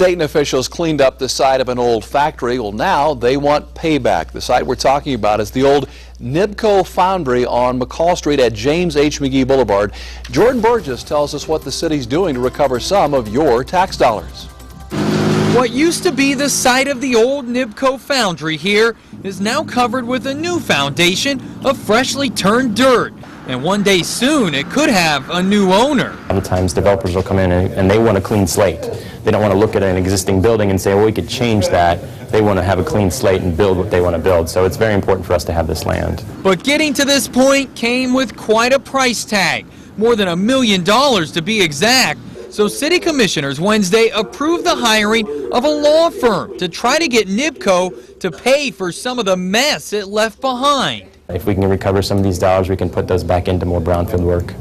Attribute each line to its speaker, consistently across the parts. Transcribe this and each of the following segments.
Speaker 1: Dayton officials cleaned up the site of an old factory. Well, now they want payback. The site we're talking about is the old NIBCO foundry on McCall Street at James H. McGee Boulevard. Jordan Burgess tells us what the city's doing to recover some of your tax dollars.
Speaker 2: What used to be the site of the old NIBCO foundry here is now covered with a new foundation of freshly turned dirt. And one day soon, it could have a new owner.
Speaker 3: A lot of times developers will come in and they want a clean slate. They don't want to look at an existing building and say, well, we could change that. They want to have a clean slate and build what they want to build. So it's very important for us to have this land.
Speaker 2: But getting to this point came with quite a price tag, more than $1 million to be exact. So city commissioners Wednesday approved the hiring of a law firm to try to get NIBCO to pay for some of the mess it left behind.
Speaker 3: If we can recover some of these dollars, we can put those back into more brownfield work.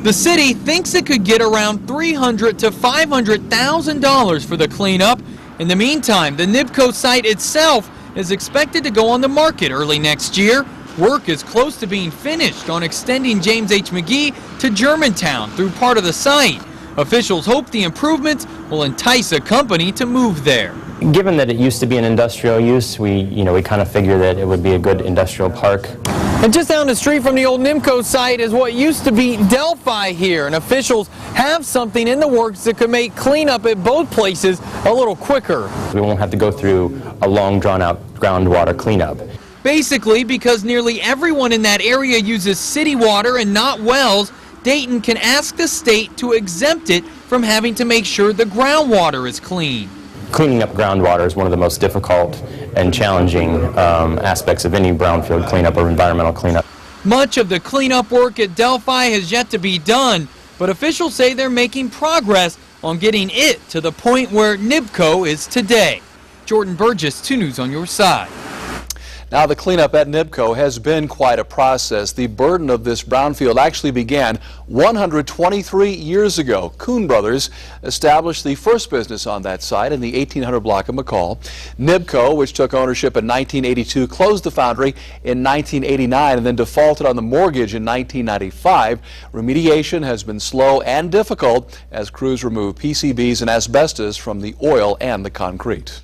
Speaker 2: The city thinks it could get around $300,000 to $500,000 for the cleanup. In the meantime, the NIBCO site itself is expected to go on the market early next year. Work is close to being finished on extending James H. McGee to Germantown through part of the site. Officials hope the improvements will entice a company to move there.
Speaker 3: Given that it used to be an industrial use, we kind of figure that it would be a good industrial park.
Speaker 2: And just down the street from the old NIBCO site is what used to be Delphi here, and officials have something in the works that could make cleanup at both places a little quicker.
Speaker 3: We won't have to go through a long, drawn-out groundwater cleanup.
Speaker 2: Basically, because nearly everyone in that area uses city water and not wells, Dayton can ask the state to exempt it from having to make sure the groundwater is clean.
Speaker 3: Cleaning up groundwater is one of the most difficult and challenging aspects of any brownfield cleanup or environmental cleanup.
Speaker 2: Much of the cleanup work at Delphi has yet to be done, but officials say they're making progress on getting it to the point where NIBCO is today. Jordan Burgess, 2 News on your side.
Speaker 1: Now, the cleanup at NIBCO has been quite a process. The burden of this brownfield actually began 123 years ago. Kuhn Brothers established the first business on that site in the 1800 block of McCall. NIBCO, which took ownership in 1982, closed the foundry in 1989 and then defaulted on the mortgage in 1995. Remediation has been slow and difficult as crews remove PCBs and asbestos from the oil and the concrete.